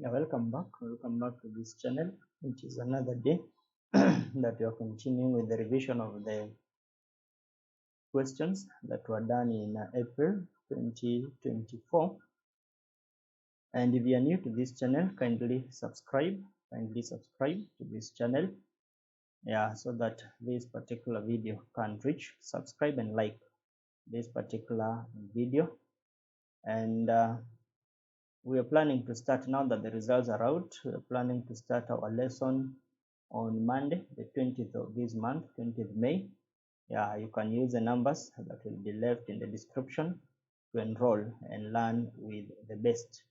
Yeah, welcome back. Welcome back to this channel. It is another day that we are continuing with the revision of the questions that were done in April 2024. And if you are new to this channel, kindly subscribe. Kindly subscribe to this channel. Yeah, so that this particular video can reach. Subscribe and like this particular video. And we are planning to start now that the results are out. We are planning to start our lesson on Monday, the 20th of this month, 20th May. Yeah, you can use the numbers that will be left in the description to enroll and learn with the best.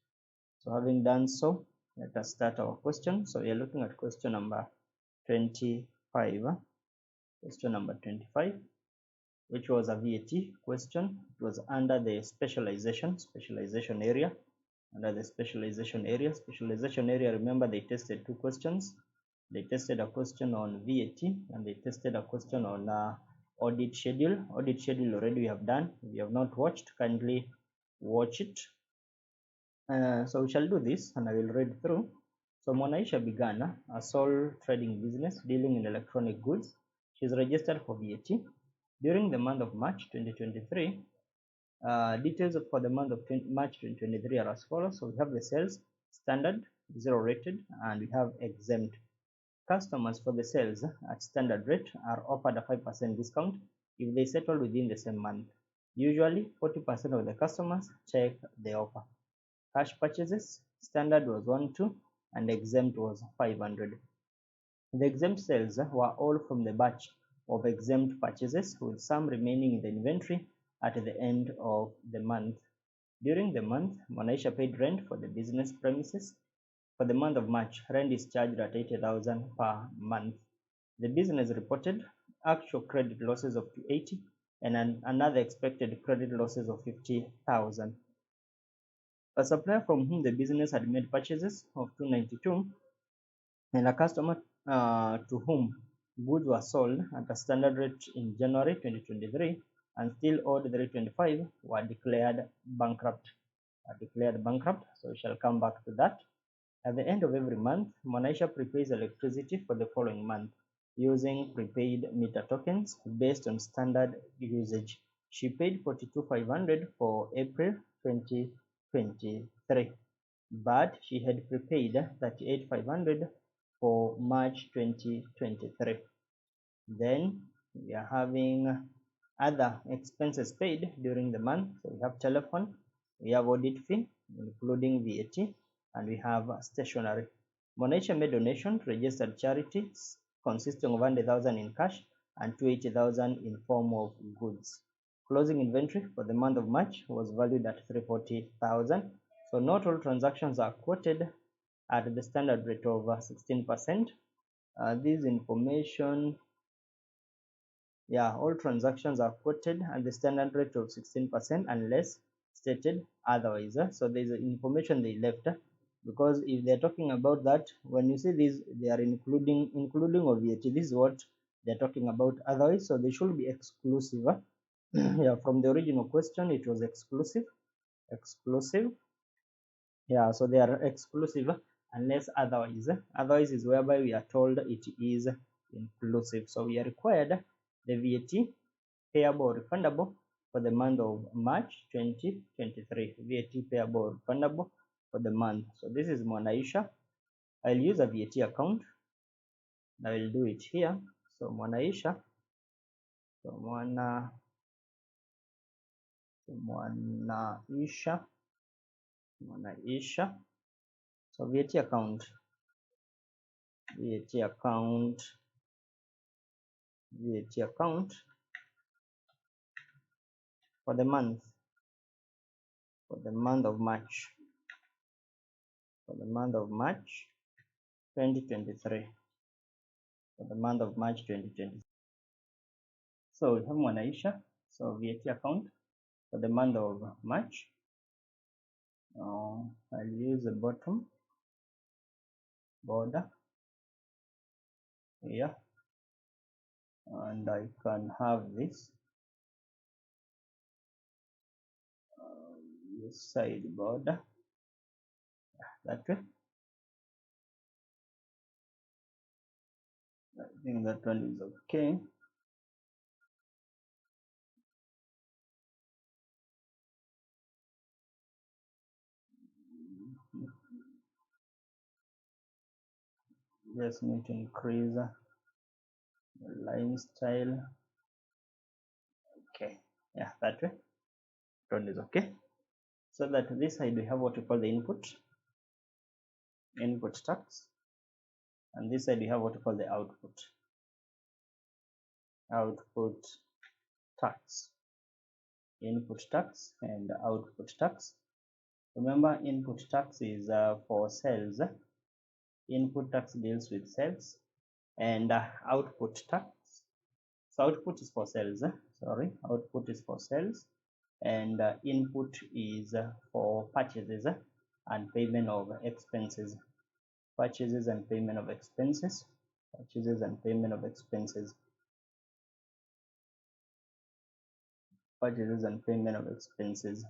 So having done so, let us start our question. So we are looking at question number 25. Question number 25, which was a VAT question. It was under the specialization area. Under the specialization area, remember they tested two questions. They tested a question on VAT and they tested a question on audit schedule. Audit schedule already we have done. If you have not watched, kindly watch it. So we shall do this and I will read through. So Mwanaisha began a sole trading business dealing in electronic goods. She is registered for VAT. During the month of March 2023, details for the month of March 2023 are as follows. So we have the sales, standard, 0 rated, and we have exempt. Customers for the sales at standard rate are offered a 5% discount if they settle within the same month. Usually, 40% of the customers take the offer. Cash purchases, standard was 1,2 and exempt was 500. The exempt sales were all from the batch of exempt purchases, with some remaining in the inventory at the end of the month. During the month, Mwanaisha paid rent for the business premises. For the month of March, rent is charged at 80,000 per month. The business reported actual credit losses of 280 and another expected credit losses of 50,000. A supplier from whom the business had made purchases of 292 and a customer to whom goods were sold at a standard rate in January 2023 and still owed 325 were declared bankrupt. So we shall come back to that. At the end of every month, Mwanaisha prepays electricity for the following month using prepaid meter tokens based on standard usage. She paid 42,500 for April 2023, but she had prepaid 38,500 for March 2023. Then we are having other expenses paid during the month. So we have telephone, we have audit fee, including VAT, and we have stationery. Mwanaisha made donation to registered charities consisting of 100,000 in cash and 280,000 in form of goods. Closing inventory for the month of March was valued at 340,000. So not all transactions are quoted at the standard rate of 16%. This information, all transactions are quoted at the standard rate of 16% unless stated otherwise. So there's information they left, because if they're talking about that, when you see this, they are including of VAT. This is what they're talking about otherwise, so they should be exclusive. Yeah, from the original question it was exclusive. Yeah, so they are exclusive unless otherwise. Otherwise is whereby we are told it is inclusive. So we are required the VAT payable or refundable for the month of March 2023. VAT payable or refundable for the month. So this is Mwanaisha. I'll use a VAT account. I will do it here. So Mwanaisha. So Mwanaisha. So VAT account for the month of March. For the month of March 2023. For the month of March 2023. So we have Mwanaisha. So VAT account for the month of March. I'll use the bottom border here, and I can have this side border that way. I think that one is okay. Just need to increase the line style. Okay, yeah, that way. That one is okay. So that this side we have what we call the input tax, and this side we have what we call the output tax. Input tax and output tax. Remember, input tax is for sales. Input tax deals with sales, and output tax. So output is for sales. Output is for sales, and input is for purchases and payment of expenses. Purchases and payment of expenses. Purchases and payment of expenses. Purchases and payment of expenses.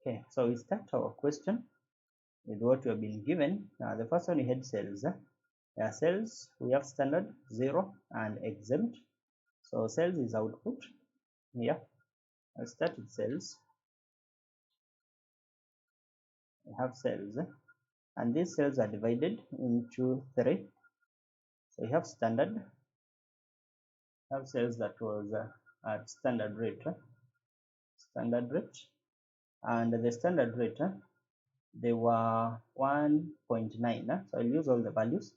Okay, so we start our question with what we have been given. The first one we had sales. Sales, we have standard, 0, and exempt. So sales is output. Here, let's start with sales. We have sales, and these sales are divided into 3. So we have standard. We have sales that was at standard rate. And the standard rate, they were 1.9. So I'll use all the values,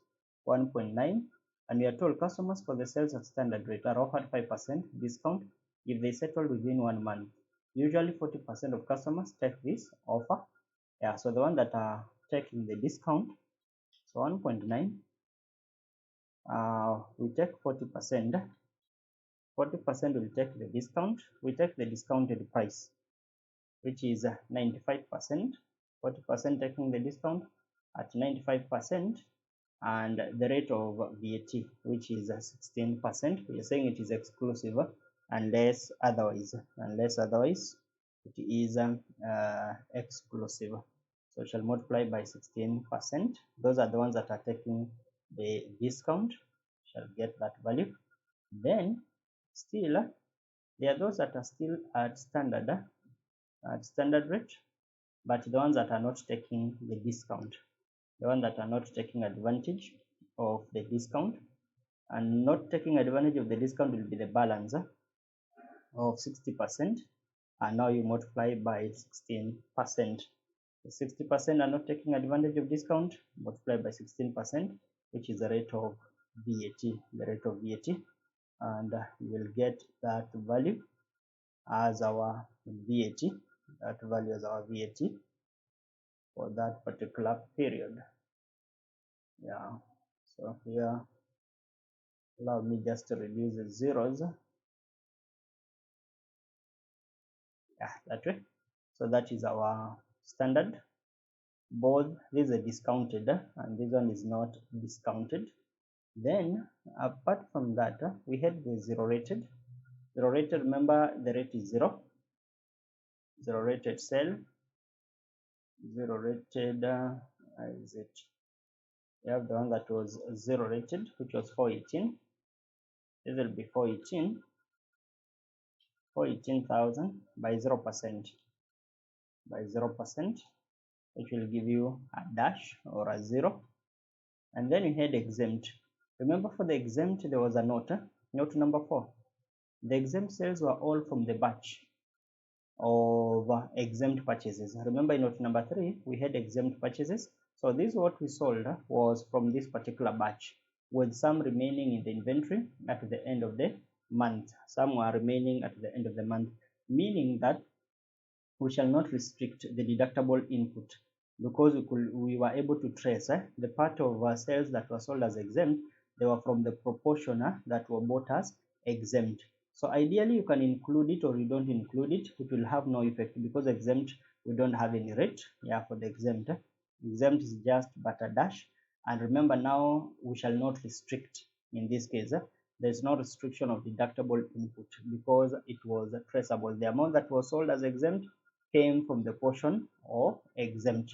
1.9, and we are told customers for the sales at standard rate are offered 5% discount if they settle within 1 month. Usually 40% of customers take this offer. Yeah, so the one that are taking the discount, so 1.9, we take 40%. 40% will take the discount. We take the discounted price, which is 95%. 40% taking the discount at 95%, and the rate of VAT, which is 16%. We are saying it is exclusive unless otherwise. It is exclusive. So we shall multiply by 16%. Those are the ones that are taking the discount. Shall get that value. Then still there are those that are still at standard rate, but the ones that are not taking the discount, the ones that are not taking advantage of the discount, and not taking advantage of the discount will be the balance of 60%, and now you multiply by 16%. The 60% are not taking advantage of discount, multiply by 16%, which is the rate of VAT, and we will get that value as our VAT, for that particular period. Yeah, so here allow me just to reduce the zeros. Yeah, that way. So that is our standard. Both these are discounted and this one is not discounted. Then apart from that, we had the zero rated. Remember the rate is 0. Zero rated cell. Zero rated is it? We have the one that was 0 rated, which was 418. This will be 418,000 by 0%. Which will give you a dash or a 0. And then you had exempt. Remember, for the exempt there was a note number 4. The exempt sales were all from the batch of exempt purchases. Remember, in note number 3 we had exempt purchases. So this what we sold was from this particular batch, with some remaining in the inventory at the end of the month. Some were remaining at the end of the month, meaning that we shall not restrict the deductible input, because we were able to trace the part of sales that were sold as exempt. They were from the proportion that were bought as exempt. So ideally you can include it or you don't include it, it will have no effect, because exempt we don't have any rate. Yeah, for the exempt is just but a dash. And remember, now we shall not restrict. In this case there is no restriction of deductible input, because it was traceable. The amount that was sold as exempt came from the portion of exempt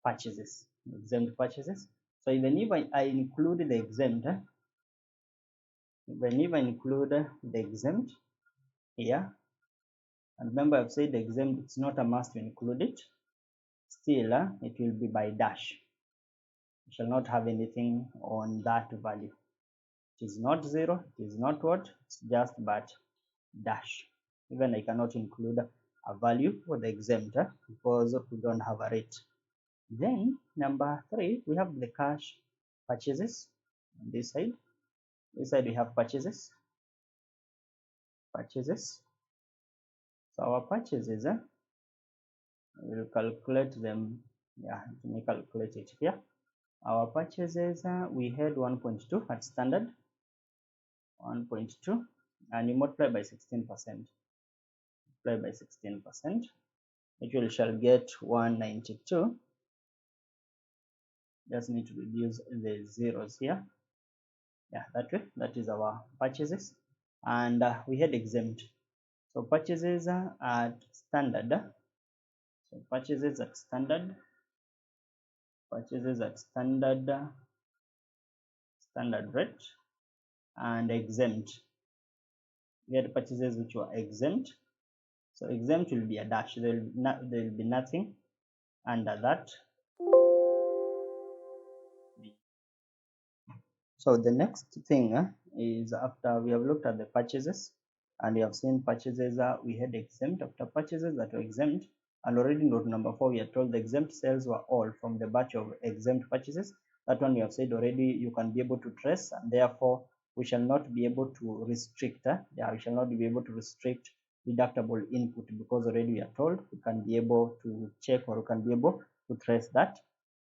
purchases. So even if I include the exempt, here, and remember I've said the exempt, it's not a must to include it, still it will be by dash. We shall not have anything on that value. It is not 0, it is not what, it's just but dash. Even I cannot include a value for the exempt because we don't have a rate. Then number 3, we have the cash purchases on this side. This side we have purchases. So our purchases, we'll calculate them. Yeah, let me calculate it here. Our purchases, we had 1.2 at standard, 1.2, and you multiply by 16%. Which we shall get 192. Just need to reduce the zeros here. Yeah, that way. That is our purchases, and we had exempt. So purchases at standard. So purchases at standard rate, and exempt. We had purchases which were exempt. So exempt will be a dash. There will be nothing under that. So the next thing is, after we have looked at the purchases and we have seen purchases we had exempt. After purchases that were exempt, and already note number 4, we are told the exempt sales were all from the batch of exempt purchases. That one we have said already you can be able to trace, and therefore we shall not be able to restrict. We shall not be able to restrict deductible input, because already we are told we can be able to check, or we can be able to trace that.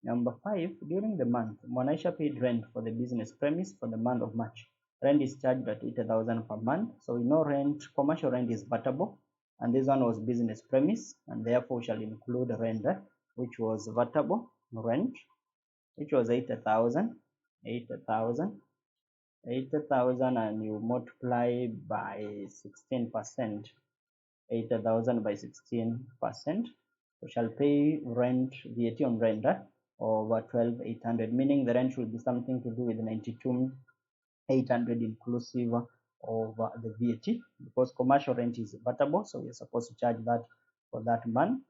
Number 5, during the month, Monaisha paid rent for the business premise for the month of March. Rent is charged at 80,000 per month. So we know rent, commercial rent is vatable, and this one was business premise, and therefore we shall include rent, which was vatable rent, which was 80,000, and you multiply by 16%, 80,000 by 16%. We shall pay rent, VAT on rent, over 12,800, meaning the rent should be something to do with 92,800 inclusive of the VAT, because commercial rent is vatable, so you're supposed to charge that for that month.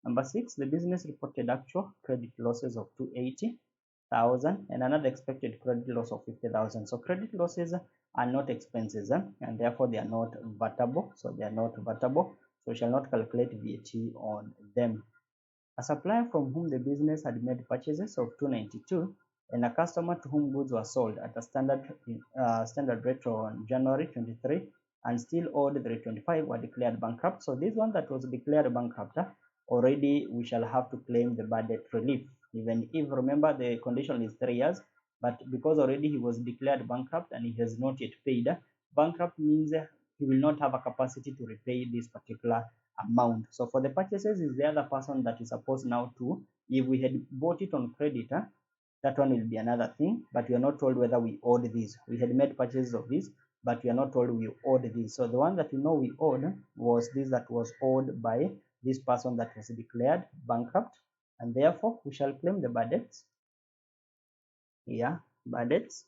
Number 6, the business reported actual credit losses of 280,000 and another expected credit loss of 50,000. So credit losses are not expenses, and therefore they are not vatable. So we shall not calculate VAT on them. A supplier from whom the business had made purchases of 292 and a customer to whom goods were sold at a standard rate on January 23 and still owed the rate 25 were declared bankrupt. So this one that was declared bankrupt, already we shall have to claim the bad debt relief, even if, remember, the condition is 3 years, but because already he was declared bankrupt and he has not yet paid. Bankrupt means he will not have a capacity to repay this particular amount. So for the purchases is the other person that is supposed now to, if we had bought it on credit, that one will be another thing, but we are not told whether we owed this. We had made purchases of this, but we are not told we owed this. So the one that we know we owed was this that was owed by this person that was declared bankrupt, and therefore we shall claim the bad debts. Bad debts.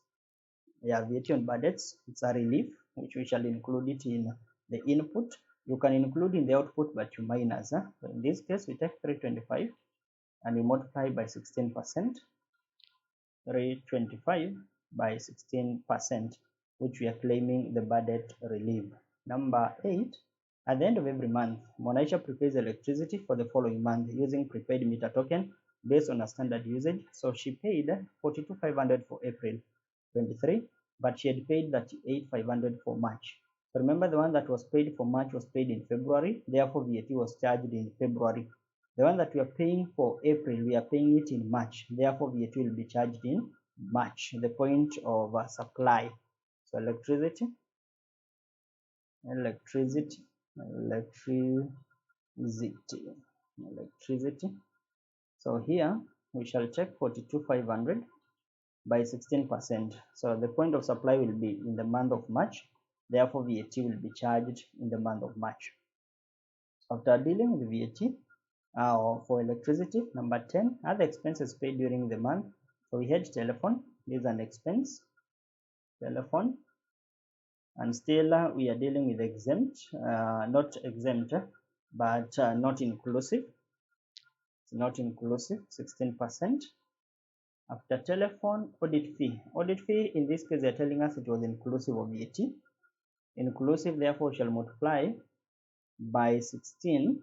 VAT on bad debts, it's a relief, which we shall include it in the input. You can include in the output, but you minus. So in this case, we take 325 and we multiply by 16%. 325 by 16%, which we are claiming the bad debt relief. Number 8, at the end of every month, Monaisha prepays electricity for the following month using prepaid meter token based on a standard usage. So she paid 42,500 for April 23, but she had paid 38,500 for March. So remember, the one that was paid for March was paid in February, therefore VAT was charged in February. The one that we are paying for April, we are paying it in March, therefore VAT will be charged in March, the point of supply. So electricity. So here we shall check 42,500 by 16%. So the point of supply will be in the month of March, therefore VAT will be charged in the month of March. After dealing with VAT for electricity, number 10, other expenses paid during the month So we had telephone, this is an expense, telephone, and still we are dealing with exempt, not exempt, but not inclusive. It's not inclusive, 16%. After telephone, audit fee. Audit fee, in this case, they're telling us it was inclusive of VAT. Inclusive, therefore, we shall multiply by 16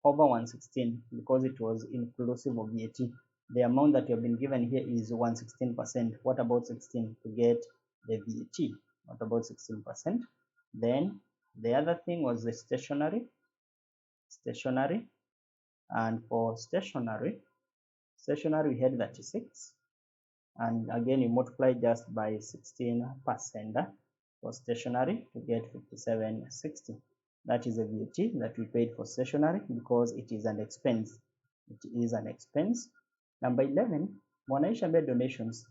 over 116 because it was inclusive of VAT. The amount that you have been given here is 116%. What about 16 to get the VAT? What about 16%? Then the other thing was the stationery. And for stationery we had 36, and again you multiply just by 16% for stationery to get 5760. That is a VAT that we paid for stationery because it is an expense. It is an expense. Number 11, Mwanaisha made donations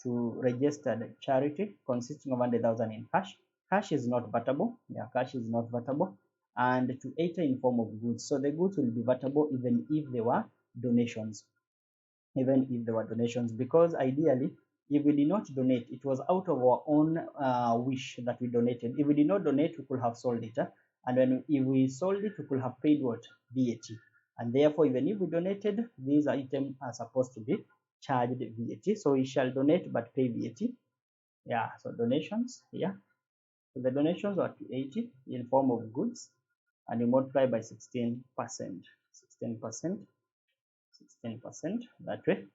to registered charity consisting of 100,000 in cash. Cash is not vatable. Yeah, cash is not vatable. And to enter in form of goods. So the goods will be vatable even if they were donations. Even if they were donations, because ideally, if we did not donate, it was out of our own wish that we donated. If we did not donate, we could have sold it. And then if we sold it, we could have paid what? VAT. And therefore, even if we donated, these items are supposed to be charged VAT. So we shall donate but pay VAT. Yeah, so donations, yeah. So the donations are 280 in form of goods, and you multiply by 16%. 16%, that way.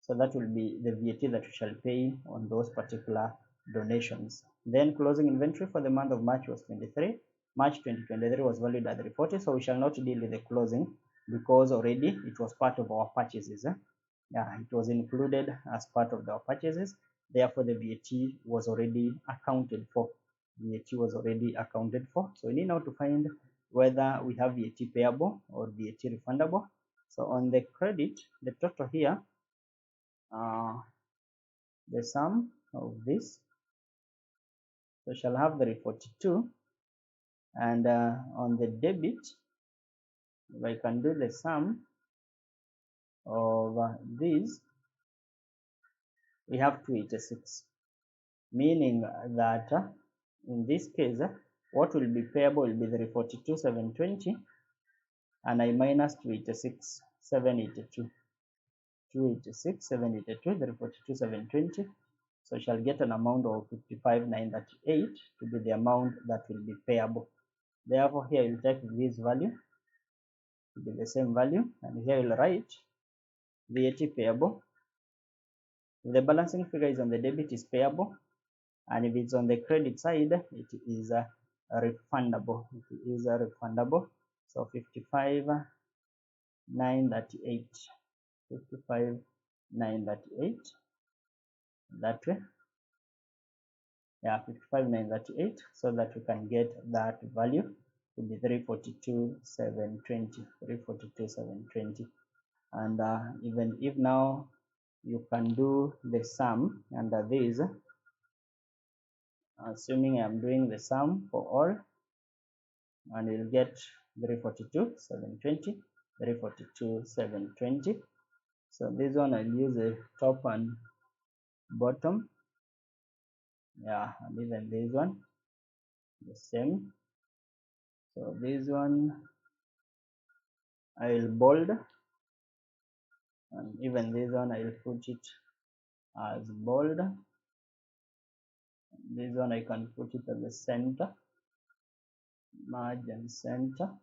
So that will be the VAT that we shall pay on those particular donations. Then closing inventory for the month of March was 23. March 2023 was valued at 340. So we shall not deal with the closing because already it was part of our purchases. Yeah, it was included as part of our purchases. Therefore, the VAT was already accounted for. VAT was already accounted for. So we need now to find whether we have VAT payable or VAT refundable. So on the credit, the total here, the sum of this, so shall have the 42, and on the debit, if I can do the sum of these, we have 286, meaning that in this case, what will be payable will be the 342,720, and I minus 286,782. 286,782, the 342,720. So I shall get an amount of 55,938 to be the amount that will be payable. Therefore, here you'll take this value to be the same value, and here you'll write VAT payable. If the balancing figure is on the debit, is payable, and if it's on the credit side, it is refundable. It is refundable. So 55,938, 55,938, that way. Yeah, 55,938, so that we can get that value to be 342,720, 342,720. And even if now you can do the sum under this, assuming I'm doing the sum for all, and you'll get 342,720, 342,720. So this one I'll use the top and bottom. Yeah, and even this one the same. So this one I will bold, and even this one I will put it as bold. This one I can put it at the center, margin center.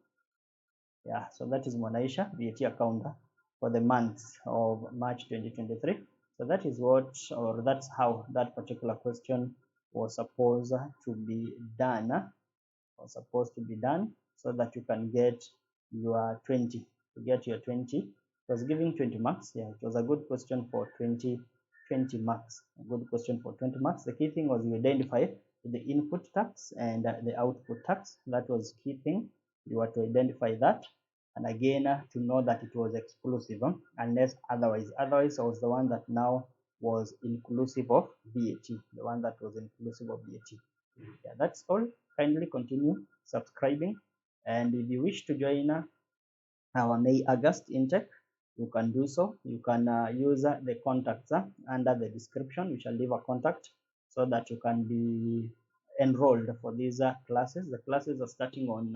Yeah, so that is Mwanaisha VAT account for the month of March 2023. So that is what, or that's how that particular question was supposed to be done. So that you can get your 20. To get your 20, it was giving 20 marks. Yeah, it was a good question for 20 marks. A good question for 20 marks. The key thing was you identify the input tax and the output tax. That was key thing. You were to identify that, and again to know that it was exclusive, unless otherwise. Otherwise, was the one that now was inclusive of VAT. The one that was inclusive of VAT. Yeah, that's all. Kindly continue subscribing, and if you wish to join our May-August intake, you can do so. You can use the contacts under the description. We shall leave a contact so that you can be enrolled for these classes. The classes are starting on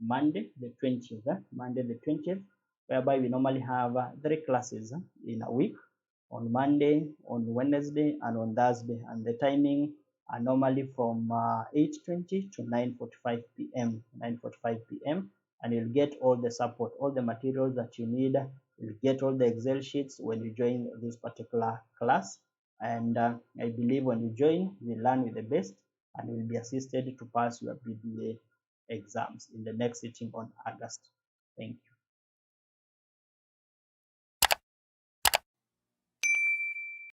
Monday the 20th, Monday the 20th, whereby we normally have 3 classes in a week, on Monday, on Wednesday, and on Thursday, and the timing are normally from 8:20 to 9:45 p.m. 9:45 p.m. and you'll get all the support, all the materials that you need. You'll get all the Excel sheets when you join this particular class. And I believe when you join, you learn with the best and will be assisted to pass your BBA exams in the next sitting on August. Thank you.